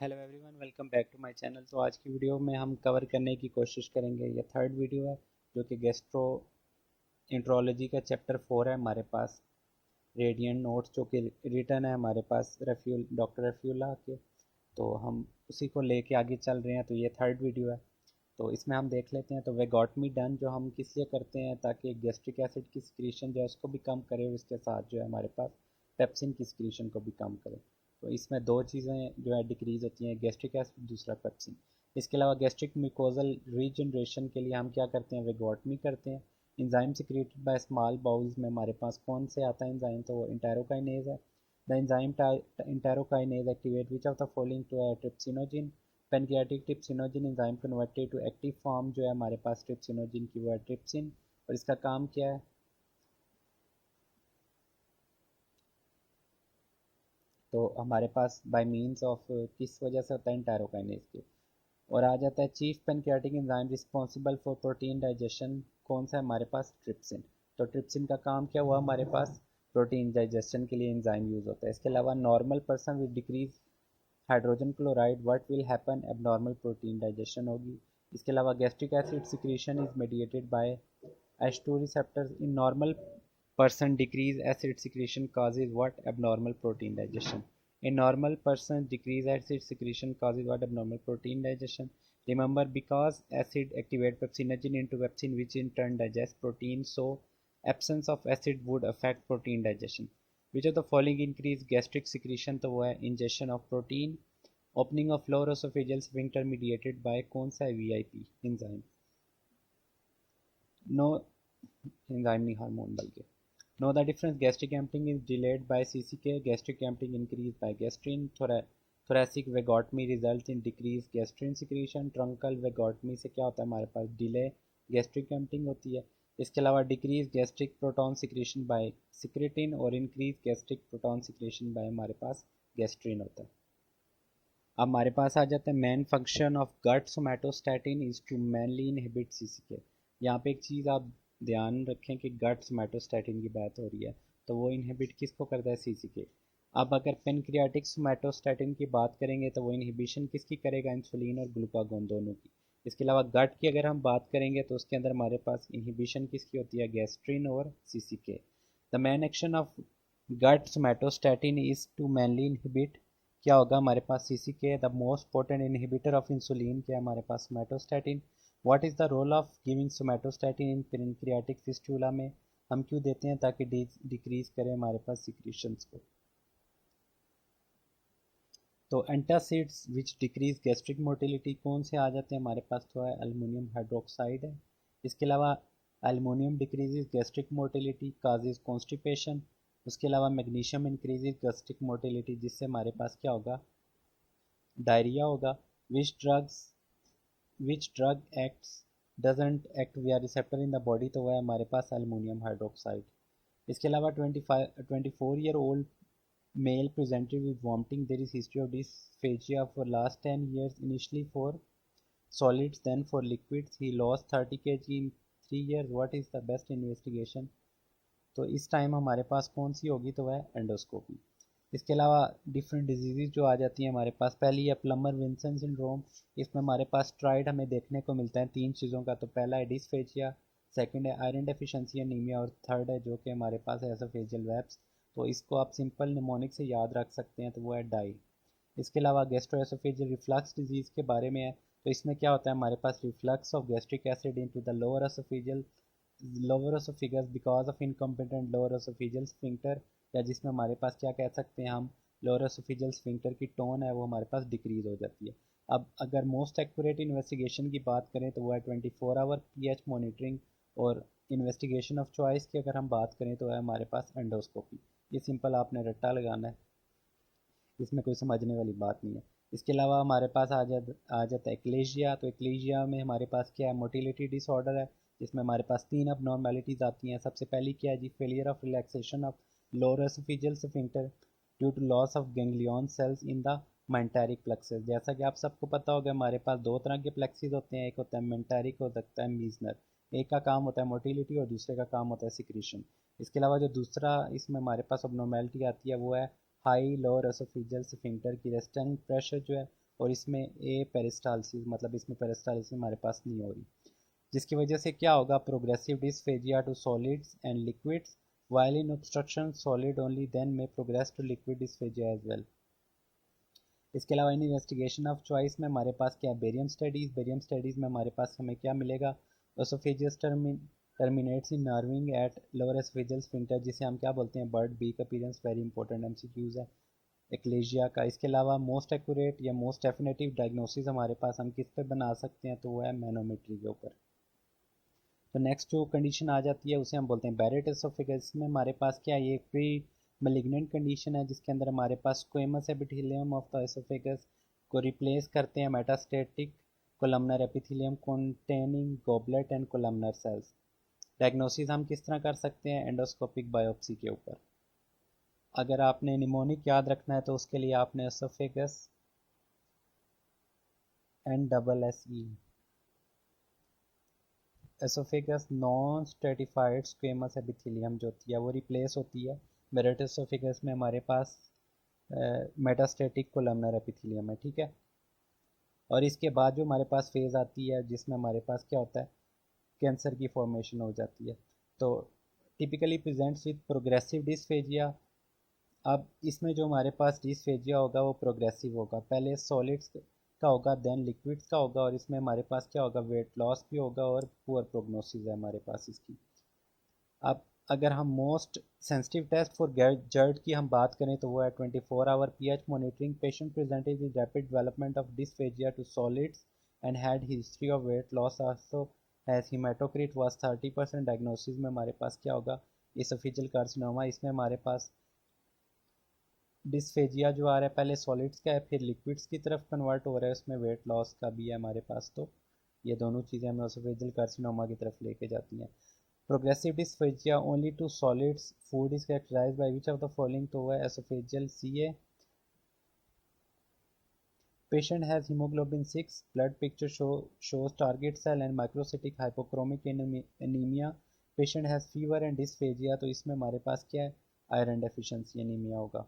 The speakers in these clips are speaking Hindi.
Hello everyone, welcome back to my channel. तो आज की वीडियो में हम कवर करने की कोशिश करेंगे, ये थर्ड वीडियो है जो कि गैस्ट्रो इंट्रोलॉजी का चैप्टर 4 है हमारे पास। रेडियंट नोट्स जो कि रिटर्न है हमारे पास डॉक्टर रफ़ीउल्लाह के, तो हम उसी को लेके आगे चल रहे हैं। तो ये थर्ड वीडियो है, तो इसमें हम देख लेते हैं। तो वेगोटमी डन जो हम किस लिए करते हैं, ताकि गैस्ट्रिक एसिड की सिक्रीशन जो है उसको भी कम करे, और इसके साथ जो है हमारे पास पेप्सिन की सिक्रीशन को भी कम करे। तो इसमें दो चीज़ें जो है डिक्रीज होती हैं, गैस्ट्रिक एसिड, दूसरा पेप्सिन। इसके अलावा गैस्ट्रिक म्यूकोजल रीजनरेशन के लिए हम क्या करते हैं, वेगोटमी करते हैं। Enzyme secreted by small bowls में हमारे पास कौन से आता है इंजाइम, तो वो इंटेरोकाइनेज है। The enzyme enterokinase activate which of the following to trypsinogen. Pancreatic trypsinogen enzyme converted to active form जो है हमारे पास ट्रिप्सिनोजिन की, वो है ट्रिप्सिन। और इसका काम क्या है, तो हमारे पास बाय मीन्स ऑफ किस वजह से होता है, इंटेरोकाइनेज के। और आ जाता है chief pancreatic enzyme responsible for protein digestion, कौन सा है हमारे पास, ट्रिप्सिन। तो ट्रिप्सिन का काम क्या हुआ हमारे पास, प्रोटीन डाइजेशन के लिए एंजाइम यूज होता है। इसके अलावा normal person with decrease hydrogen chloride what will happen, abnormal protein digestion होगी। इसके अलावा gastric acid secretion is mediated bye H2 receptors in normal person. Decrease acid secretion causes what, abnormal protein digestion. In normal person, decrease acid secretion causes what, abnormal protein digestion. Remember, because acid activate pepsinogen into pepsin, which in turn digests protein, so absence of acid would affect protein digestion. Which of the following increase gastric secretion, तो वो है ingestion of protein, opening of lower esophageal sphincter mediated by कौन सा है, VIP enzyme, नो एंजाइम नहीं हार्मोन बल्कि। Know the difference, gastric emptying is delayed by सीसीके, gastric emptying increase by gastrin. thoracic vagotomy result in decrease gastrin secretion. Truncal vagotomy से क्या होता है हमारे पास, डिले गैस्ट्रिक एम्पटिंग होती है। इसके अलावा decrease gastric proton secretion by secretin, और increase gastric proton secretion by हमारे पास गैस्ट्रिन होता है। अब हमारे पास आ जाता है main function of gut somatostatin is to mainly inhibit CCK. यहाँ पे एक चीज़ आप ध्यान रखें कि गट सोमैटोस्टैटिन की बात हो रही है, तो वो इनहिबिट किसको करता है, सीसीके। अब अगर पेनक्रियाटिक सोमैटोस्टैटिन की बात करेंगे तो वो इनहिबिशन किसकी करेगा, इंसुलिन और ग्लूकागोन दोनों की। इसके अलावा गट की अगर हम बात करेंगे तो उसके अंदर हमारे पास इनहिबिशन किसकी होती है, गैस्ट्रिन और CCK. The main action of gut somatostatin is to mainly inhibit, क्या होगा हमारे पास, CC K. The most potent inhibitor of insulin क्या है हमारे पास, somatostatin. What is the role of giving somatostatin in pancreatic fistula में, हम क्यों देते हैं, ताकि डिक्रीज करें हमारे पास सिक्रीशंस को। तो एंटासिड्स विच डिक्रीज गैस्ट्रिक मोटिलिटी कौन से आ जाते हैं हमारे पास, तो है अल्मोनियम हाइड्रोक्साइड है। इसके अलावा aluminium decreases gastric motility causes constipation. उसके अलावा मैग्नीशियम इंक्रीजेज गैस्ट्रिक मोटिलिटी, जिससे हमारे पास क्या होगा, डायरिया होगा। Which drugs which drug acts doesn't act via receptor in the body, तो वह है हमारे पास अल्मोनियम हाइड्रोक्साइड। इसके अलावा 24-year-old male presented with vomiting. There is history of dysphagia for last 10 years, initially for solids, then for liquids. He lost 30 kg in 3 years. What is the best investigation? तो इस टाइम हमारे पास कौन सी होगी, तो वह एंडोस्कोपी। इसके अलावा डिफरेंट डिजीज़ जो आ जाती हैं हमारे पास, पहली है प्लमर विंसन सिंड्रोम। इसमें हमारे पास स्ट्राइड हमें देखने को मिलता है तीन चीज़ों का, तो पहला है डिस्फेजिया, सेकंड है आयरन डेफिशिएंसी एनीमिया, और थर्ड है जो कि हमारे पास है एसोफेजियल वेब्स। तो इसको आप सिंपल निमोनिक से याद रख सकते हैं, तो वो है डाई। इसके अलावा गैस्ट्रोएसोफेजियल रिफ्लक्स डिजीज़ के बारे में है, तो इसमें क्या होता है हमारे पास, reflux of gastric acid into the lower oesophagus because of incompetent lower oesophageal sphincter, या जिसमें हमारे पास क्या कह सकते हैं हम, लोअर एसोफेजियल स्फिंक्टर की टोन है वो हमारे पास डिक्रीज हो जाती है। अब अगर मोस्ट एक्यूरेट इन्वेस्टिगेशन की बात करें तो वो है 24 आवर पीएच मॉनिटरिंग, और इन्वेस्टिगेशन ऑफ चॉइस की अगर हम बात करें तो है हमारे पास एंडोस्कोपी। ये सिंपल आपने रट्टा लगाना है, इसमें कोई समझने वाली बात नहीं है। इसके अलावा हमारे पास आ जाता है एक्लेशिया। तो एक्लेशिया में हमारे पास क्या है, मोटिलिटी डिसऑर्डर है, जिसमें हमारे पास तीन अब नॉर्मेलिटीज़ आती हैं। सबसे पहली क्या है जी, failure of relaxation of lower oesophageal sphincter due to loss of ganglion cells in the myenteric plexus. जैसा कि आप सबको पता होगा, हमारे पास दो तरह के प्लेक्सिस होते हैं, एक होता है मेंटेरिक और होता है मीजनर। एक का काम होता है मोटिलिटी और दूसरे का काम होता है सिक्रीशन। इसके अलावा जो दूसरा इसमें हमारे पास अब नॉर्मेलिटी आती है वो है हाई लोअर एसोफेजियल स्फिंक्टर की रेस्टेंट प्रेशर जो है और इसमें ए पेरिस्टालसिस, मतलब इसमें पेरिस्टालसिस हमारे पास नहीं हो रही, जिसकी वजह से क्या होगा, progressive dysphagia to solids and liquids, while in obstruction solid only then may progress to liquid dysphagia as well. इसके अलावा इन्वेस्टिगेशन ऑफ चॉइस में हमारे पास क्या, बेरियम स्टडीज़ में हमारे पास हमें क्या मिलेगा, oesophagus terminates in narrowing at lower oesophageal sphincter, जिसे हम क्या बोलते हैं, bird beak appearance, very important MCQs है एक्लेजिया का। इसके अलावा मोस्ट एक्यूरेट या मोस्ट डेफिनेटिव डायग्नोसिस हमारे पास हम किस पे बना सकते हैं, तो वो है मैनोमेट्री के ऊपर। तो नेक्स्ट जो कंडीशन आ जाती है उसे हम बोलते हैं बैरेट एसोफेगस में हमारे पास क्या है, ये प्री मैलिग्नेंट कंडीशन है जिसके अंदर हमारे पास squamous epithelium of the oesophagus को रिप्लेस करते हैं metastatic columnar epithelium containing goblet and columnar cells. Diagnosis हम किस तरह कर सकते हैं, एंडोस्कोपिक बायोप्सी के ऊपर। अगर आपने निमोनिक याद रखना है तो उसके लिए आपने oesophagus NSSE oesophagus non stratified squamous epithelium जो होती है वो रिप्लेस होती है बैरेट एसोफेगस में हमारे पास मेटास्टेटिक कोलमनर एपिथेलियम है, ठीक है। और इसके बाद जो हमारे पास फेज़ आती है जिसमें हमारे पास क्या होता है, कैंसर की फॉर्मेशन हो जाती है। तो typically presents with progressive dysphagia. अब इसमें जो हमारे पास डिस्फेजिया होगा वो प्रोग्रेसिव होगा, पहले सॉलिड्स का होगा देन लिक्विड्स का होगा, और इसमें हमारे पास क्या होगा, वेट लॉस भी होगा और पुअर प्रोग्नोसिस है हमारे पास इसकी। अब अगर हम most sensitive test for GERD की हम बात करें तो वो है 24 hour pH monitoring, patient presented with rapid development of dysphagia to solids and had history of weight loss also has hematocrit was 30%। Diagnosis में हमारे पास क्या होगा, एसोफेजियल कार्सिनोमा। इसमें हमारे पास डिस्फेजिया जो आ रहा है पहले सॉलिड्स का है फिर लिक्विड्स की तरफ कन्वर्ट हो रहा है, उसमें वेट लॉस का भी है हमारे पास। तो ये दोनों चीज़ें हमें एसोफेजियल कार्सिनोमा की तरफ लेके जाती हैं। Progressive dysphagia only to solids food is characterized by which of the following, तो वह esophageal CA। Patient has hemoglobin 6, blood picture shows target cell and microcytic hypochromic anemia. Patient has fever and dysphagia, तो इसमें हमारे पास क्या है, आयरन डेफिशिएंसी एनीमिया होगा।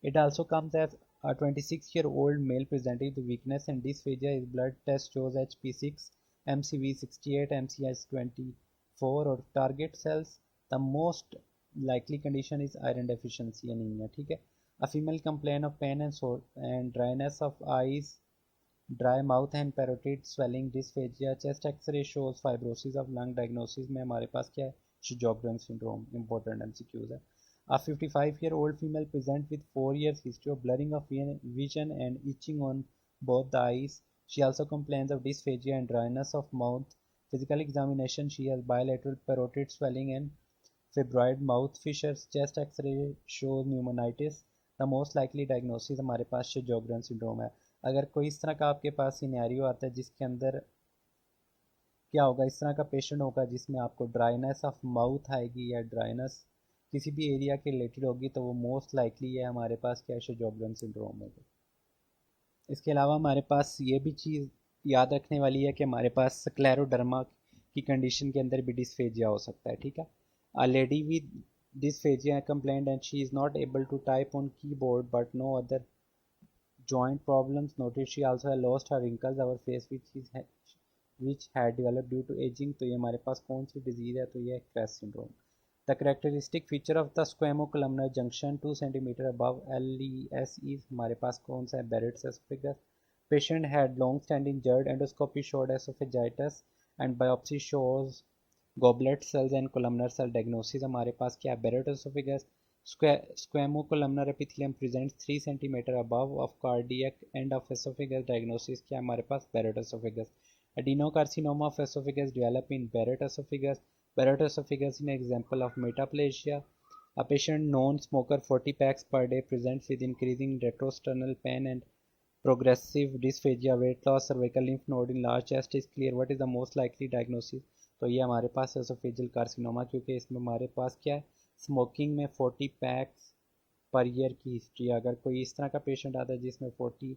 It also comes as a 26-year-old male presenting with weakness and dysphagia. His blood test shows HP6, MCV 68, MCS 24 और target cells. The most likely condition is iron deficiency anemia, ठीक है। A female complain of pain and dryness of eyes, dry mouth and parotid swelling, dysphagia. Chest X-ray shows fibrosis of lung. Diagnosis में हमारे पास क्या है, Sjogren syndrome, important MCQs है। A 55-year-old female present with 4 years history of blurring of vision and itching on both the eyes. She also complains of dysphagia and dryness of mouth. Physical examination, she has bilateral parotid swelling and fibroid mouth fissures. Chest X-ray shows pneumonitis. The most likely diagnosis हमारे पास Sjogren syndrome है। अगर कोई इस तरह का आपके पास सिनेरियो आता है जिसके अंदर क्या होगा, इस तरह का पेशेंट होगा जिसमें आपको ड्राइनेस ऑफ माउथ आएगी या ड्राइनेस किसी भी एरिया के रिलेटेड होगी, तो वो मोस्ट लाइकली है हमारे पास क्या, Sjogren सिंड्रोम होगा। इसके अलावा हमारे पास ये भी चीज़ याद रखने वाली है कि हमारे पास स्क्लेरोडर्मा की कंडीशन के अंदर भी डिस्फेजिया हो सकता है, ठीक है। A lady with dysphagia complained and she is not able to type on keyboard but no other joint problems noted. She also had lost her wrinkles our face which had developed due to aging। तो ये हमारे पास कौन सी डिजीज़ है, तो ये है CREST syndrome. The characteristic feature of the squamocolumnar junction 2 cm above LES is हमारे पास कौन सा है, Barrett's esophagus। Patient had long-standing GERD, endoscopy showed esophagitis and biopsy shows goblet cells and columnar cell। diagnosis हमारे पास क्या है, Barrett's esophagus। Squamocolumnar epithelium presents 3 cm above of cardiac end of esophagus। diagnosis क्या है हमारे पास, Barrett's esophagus। Adenocarcinoma of esophagus develop in Barrett's esophagus। Barrett's esophagus is an example of metaplasia। A patient non-smoker 40 packs per day presents with increasing retrosternal pain and progressive dysphagia, weight loss, cervical lymph node in large chest is clear। What is the most likely diagnosis, तो ये हमारे पास एसोफेजियल कार्सिनोमा, क्योंकि इसमें हमारे पास क्या है, स्मोकिंग में 40 पैक्स पर ईयर की हिस्ट्री। अगर कोई इस तरह का पेशेंट आता है जिसमें 40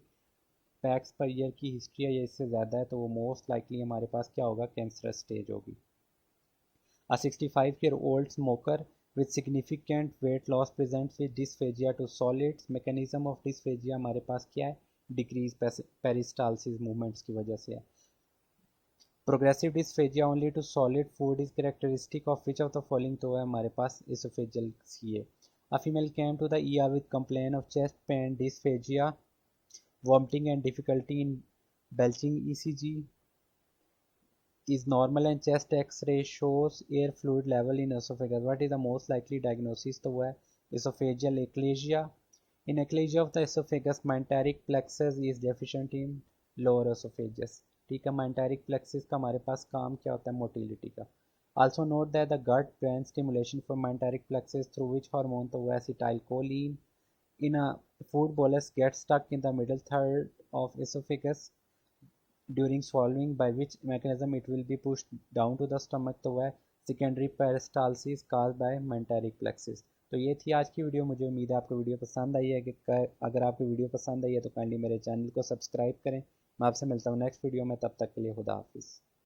पैक्स पर ईयर की हिस्ट्री है या इससे ज़्यादा है, तो वो मोस्ट लाइकली हमारे पास क्या होगा, कैंसरस स्टेज होगी। A 65-year-old smoker with significant weight loss presents with dysphagia to solids। mechanism of dysphagia हमारे पास क्या है, डिक्रीज पेरिस्टालसिस मूवमेंट्स की वजह से है। Progressive dysphagia only to solid food is characteristic of which of the following, तो है हमारे पास इसोफेजियल सी है। A female came to the ER with complaint of chest pain, dysphagia, vomiting and difficulty in belching. ECG is normal and chest X-ray shows air fluid level in esophagus. What is the most likely diagnosis? तो वो है esophageal achalasia. In achalasia of the esophagus, mesenteric plexus is deficient in lower esophagus. ठीक है, mesenteric plexus का हमारे पास काम क्या होता है? मोटिलिटी का। Also note that the gut brain stimulation from mesenteric plexus through which hormone, तो वो acetylcholine in a food bolus gets stuck in the middle third of esophagus during swallowing, by which mechanism it will be pushed down to the stomach, तो वह secondary peristalsis caused by mesenteric plexus। तो ये थी आज की वीडियो। मुझे उम्मीद है आपको वीडियो पसंद आई है। कि अगर आपको वीडियो पसंद आई है तो काइंडली मेरे चैनल को सब्सक्राइब करें। मैं आपसे मिलता हूँ नेक्स्ट वीडियो में, तब तक के लिए खुदा हाफिज़।